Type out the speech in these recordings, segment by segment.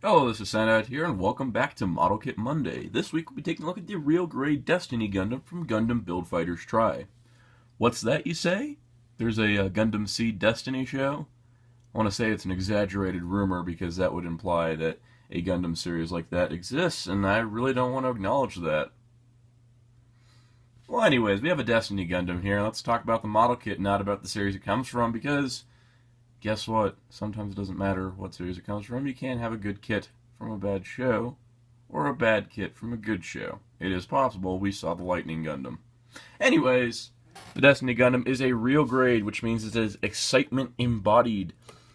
Hello, this is Sanad here, and welcome back to Model Kit Monday. This week we'll be taking a look at the real grade Destiny Gundam from Gundam Build Fighters Try. What's that, you say? There's a Gundam Seed Destiny show? I want to say it's an exaggerated rumor because that would imply that a Gundam series like that exists, and I really don't want to acknowledge that. Well, anyways, we have a Destiny Gundam here. Let's talk about the model kit, not about the series it comes from, because guess what? Sometimes it doesn't matter what series it comes from. You can't have a good kit from a bad show, or a bad kit from a good show. It is possible. We saw the Lightning Gundam. Anyways, the Destiny Gundam is a real grade, which means it is excitement embodied.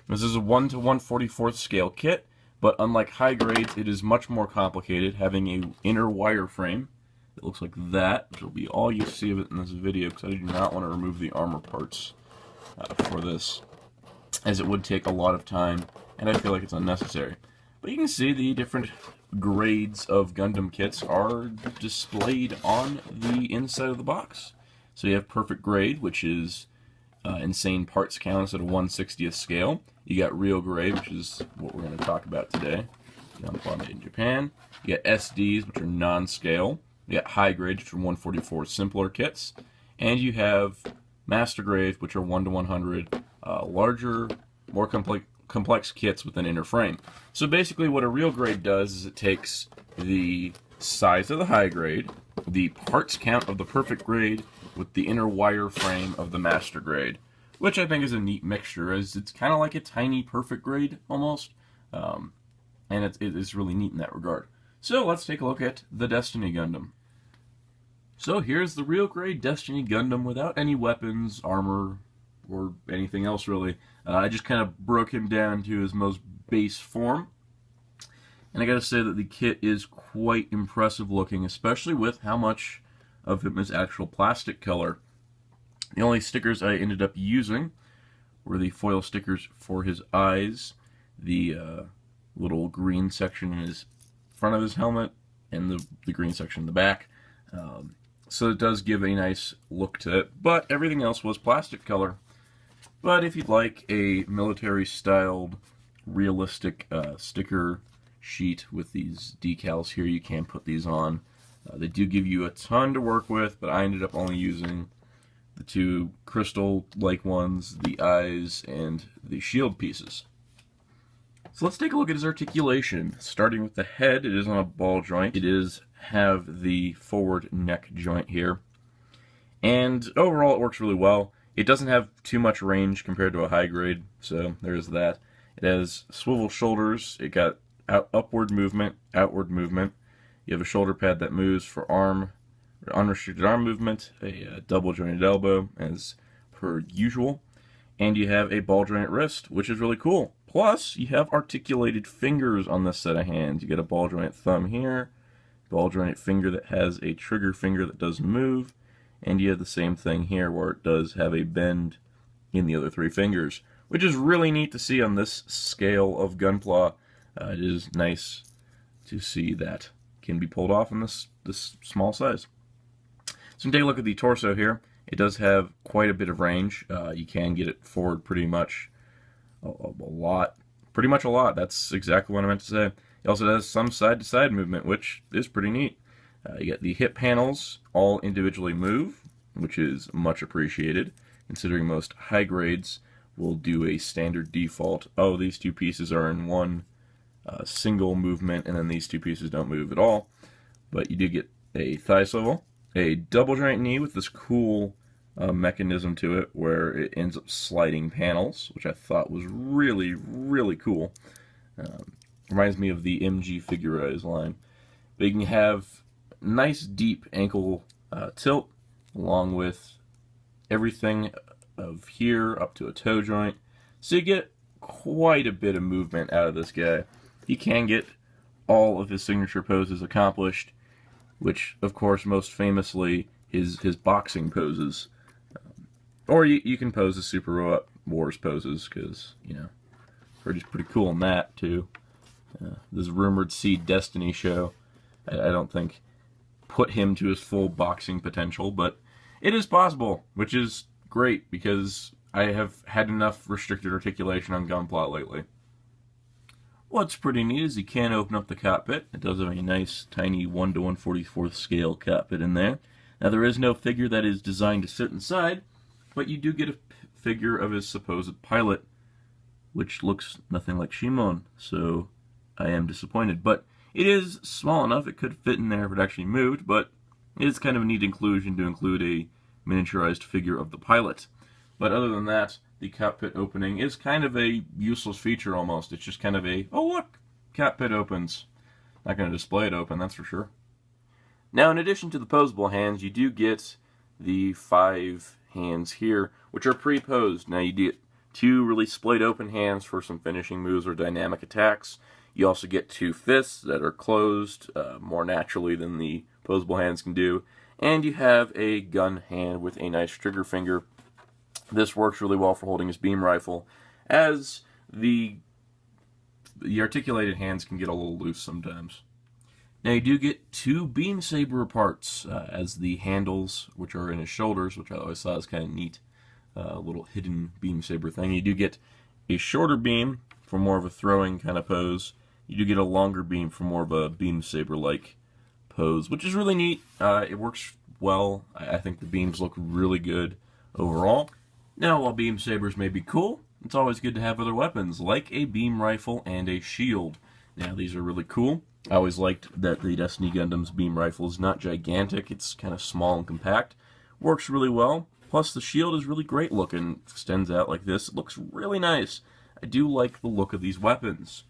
This is a 1/144th scale kit, but unlike high grades, it is much more complicated, having an inner wire frame that looks like that, which will be all you see of it in this video, because I do not want to remove the armor parts for this, as it would take a lot of time, and I feel like it's unnecessary. But you can see the different grades of Gundam kits are displayed on the inside of the box. So you have perfect grade, which is insane parts counts at a 1/60th scale. You got real grade, which is what we're going to talk about today. Gunpla made in Japan. You got SDs, which are non-scale. You got high grade, which are 144 simpler kits. And you have master grade, which are 1/100 larger, more complex kits with an inner frame. So basically what a real grade does is it takes the size of the high grade, the parts count of the perfect grade, with the inner wire frame of the master grade, which I think is a neat mixture, as it's kind of like a tiny perfect grade almost, and it's really neat in that regard. So let's take a look at the Destiny Gundam. So here's the real grade Destiny Gundam without any weapons, armor, or anything else really. I just kind of broke him down to his most base form. And I gotta say that the kit is quite impressive looking, especially with how much of him is actual plastic color. The only stickers I ended up using were the foil stickers for his eyes, the little green section in his front of his helmet, and the green section in the back. So it does give a nice look to it, but everything else was plastic color. But if you'd like a military-styled, realistic sticker sheet with these decals here, you can put these on. They do give you a ton to work with, but I ended up only using the two crystal-like ones, the eyes, and the shield pieces. So let's take a look at his articulation. Starting with the head, it is on a ball joint. It is have the forward neck joint here. And overall, it works really well. It doesn't have too much range compared to a high grade, so there's that. It has swivel shoulders. It got upward movement, outward movement. You have a shoulder pad that moves for arm, or unrestricted arm movement, a double jointed elbow, as per usual. And you have a ball joint wrist, which is really cool. Plus, you have articulated fingers on this set of hands. You get a ball joint thumb here, ball joint finger that has a trigger finger that does move, and you have the same thing here where it does have a bend in the other three fingers, which is really neat to see on this scale of Gunpla. It is nice to see that can be pulled off in this small size. So take a look at the torso here. It does have quite a bit of range. You can get it forward pretty much a lot. Pretty much a lot. That's exactly what I meant to say. It also has some side-to-side movement, which is pretty neat. You get the hip panels all individually move, which is much appreciated, considering most high grades will do a standard default. Oh, these two pieces are in one single movement, and then these two pieces don't move at all. But you do get a thigh swivel, a double joint knee with this cool mechanism to it where it ends up sliding panels, which I thought was really, really cool. Reminds me of the MG Figureize line. But you can have nice deep ankle tilt, along with everything of here up to a toe joint. So you get quite a bit of movement out of this guy. He can get all of his signature poses accomplished, which, of course, most famously, his boxing poses. Or you can pose the Super Robot Wars poses, because, you know, pretty cool in that, too. This rumored Seed Destiny show, I don't think put him to his full boxing potential, but it is possible, which is great, because I have had enough restricted articulation on Gunpla lately. What's pretty neat is you can open up the cockpit. It does have a nice, tiny 1 to 1/44 scale cockpit in there. Now, there is no figure that is designed to sit inside, but you do get a figure of his supposed pilot, which looks nothing like Shimon, so I am disappointed. But it is small enough, it could fit in there if it actually moved, but it is kind of a neat inclusion to include a miniaturized figure of the pilot. But other than that, the cockpit opening is kind of a useless feature almost. It's just kind of a, oh look, cockpit opens. Not going to display it open, that's for sure. Now, in addition to the posable hands, you do get the 5 hands here, which are pre-posed. Now, you get 2 really splayed open hands for some finishing moves or dynamic attacks. You also get 2 fists that are closed more naturally than the posable hands can do. And you have a gun hand with a nice trigger finger. This works really well for holding his beam rifle, as the articulated hands can get a little loose sometimes. Now, you do get 2 beam saber parts, as the handles, which are in his shoulders, which I always thought was kind of neat. A little hidden beam saber thing. You do get a shorter beam for more of a throwing kind of pose. You do get a longer beam for more of a beam saber-like pose, which is really neat. It works well. I think the beams look really good overall. Now, while beam sabers may be cool, it's always good to have other weapons, like a beam rifle and a shield. Now, these are really cool. I always liked that the Destiny Gundam's beam rifle is not gigantic. It's kind of small and compact. Works really well. Plus, the shield is really great looking. It extends out like this. It looks really nice. I do like the look of these weapons.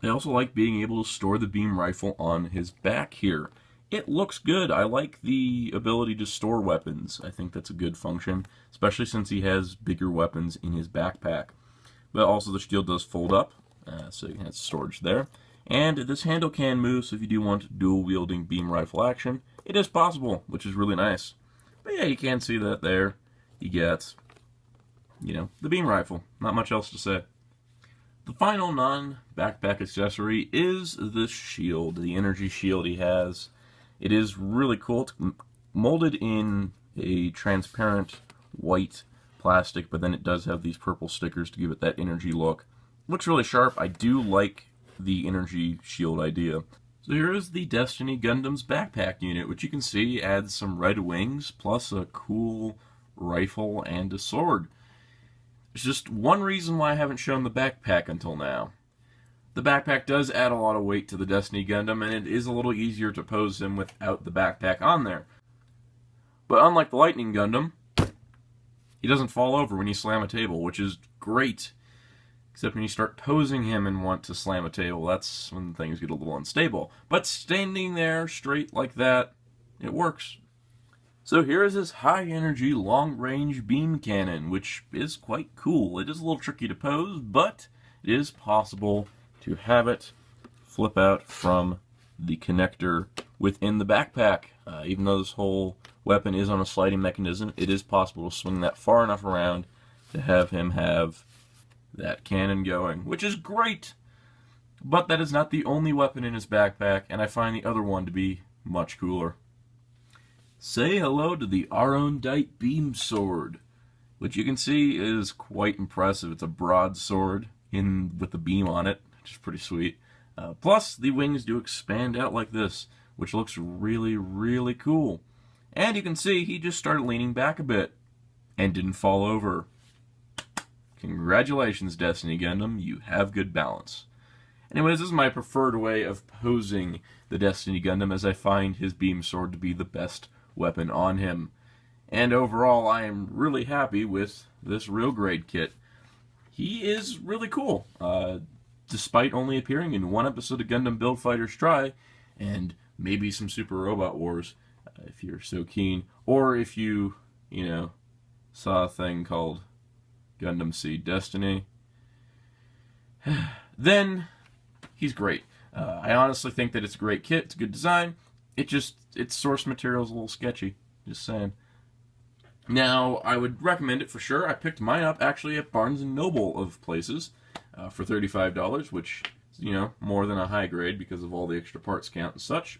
I also like being able to store the beam rifle on his back here. It looks good. I like the ability to store weapons. I think that's a good function, especially since he has bigger weapons in his backpack. But also the shield does fold up, so you can have storage there. And this handle can move, so if you do want dual-wielding beam rifle action, it is possible, which is really nice. But yeah, you can see that there. You get, the beam rifle. Not much else to say. The final non-backpack accessory is the shield, the energy shield he has. It is really cool. It's molded in a transparent white plastic, but then it does have these purple stickers to give it that energy look. Looks really sharp. I do like the energy shield idea. So here is the Destiny Gundam's backpack unit, which you can see adds some red wings, plus a cool rifle and a sword. There's just one reason why I haven't shown the backpack until now. The backpack does add a lot of weight to the Destiny Gundam, and it is a little easier to pose him without the backpack on there. But unlike the Lightning Gundam, he doesn't fall over when you slam a table, which is great. Except when you start posing him and want to slam a table, that's when things get a little unstable. But standing there straight like that, it works. So here is his high-energy, long-range beam cannon, which is quite cool. It is a little tricky to pose, but it is possible to have it flip out from the connector within the backpack. Even though this whole weapon is on a sliding mechanism, it is possible to swing that far enough around to have him have that cannon going, which is great. But that is not the only weapon in his backpack, and I find the other one to be much cooler. Say hello to the Arondite Beam Sword, which you can see is quite impressive. It's a broadsword with a beam on it, which is pretty sweet. Plus, the wings do expand out like this, which looks really, really cool. And you can see he just started leaning back a bit and didn't fall over. Congratulations, Destiny Gundam, you have good balance. Anyways, this is my preferred way of posing the Destiny Gundam, as I find his beam sword to be the best weapon on him. And overall, I am really happy with this real grade kit. He is really cool, despite only appearing in one episode of Gundam Build Fighters Try, and maybe some Super Robot Wars, if you're so keen. Or if you saw a thing called Gundam Seed Destiny, then he's great. I honestly think that it's a great kit. It's a good design. Its source material is a little sketchy. Just saying. Now, I would recommend it for sure. I picked mine up actually at Barnes & Noble of places for $35, which is, more than a high grade because of all the extra parts count and such.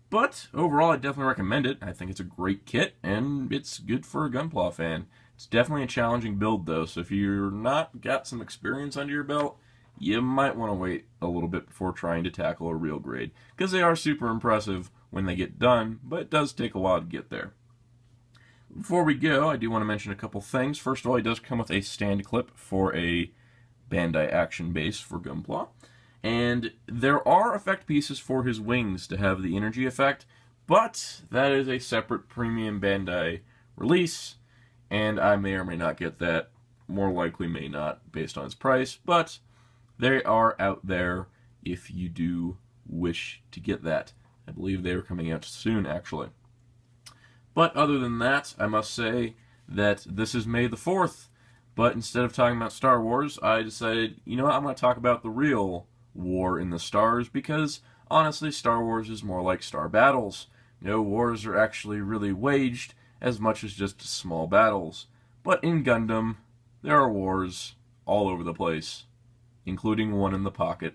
But overall, I definitely recommend it. I think it's a great kit, and it's good for a Gunpla fan. It's definitely a challenging build, though, so if you're not got some experience under your belt, you might want to wait a little bit before trying to tackle a real grade, because they are super impressive when they get done, but it does take a while to get there. Before we go, I do want to mention a couple things. First of all, it does come with a stand clip for a Bandai action base for Gunpla, and there are effect pieces for his wings to have the energy effect, but that is a separate premium Bandai release, and I may or may not get that. More likely may not, based on its price, but they are out there if you do wish to get that. I believe they are coming out soon, actually. But other than that, I must say that this is May the 4th, but instead of talking about Star Wars, I decided, you know what, I'm going to talk about the real war in the stars, because honestly, Star Wars is more like star battles. No wars are actually really waged as much as just small battles. But in Gundam, there are wars all over the place, including one in the pocket.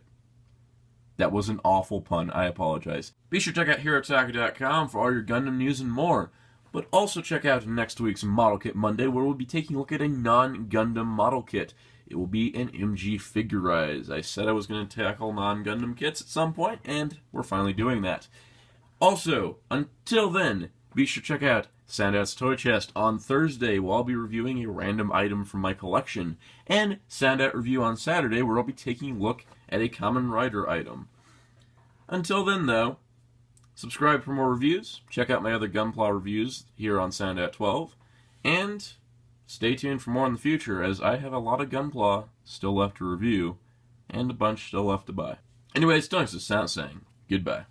That was an awful pun, I apologize. Be sure to check out HeroTaku.com for all your Gundam news and more. But also check out next week's Model Kit Monday, where we'll be taking a look at a non-Gundam model kit. It will be an MG Figurize. I said I was going to tackle non-Gundam kits at some point, and we're finally doing that. Also, until then, be sure to check out Sandat's Toy Chest on Thursday, where I'll be reviewing a random item from my collection, and Sandat Review on Saturday, where I'll be taking a look at a Kamen Rider item. Until then, though, subscribe for more reviews, check out my other Gunpla reviews here on Sandat 12, and stay tuned for more in the future, as I have a lot of Gunpla still left to review, and a bunch still left to buy. Anyways, thanks to Sound saying goodbye.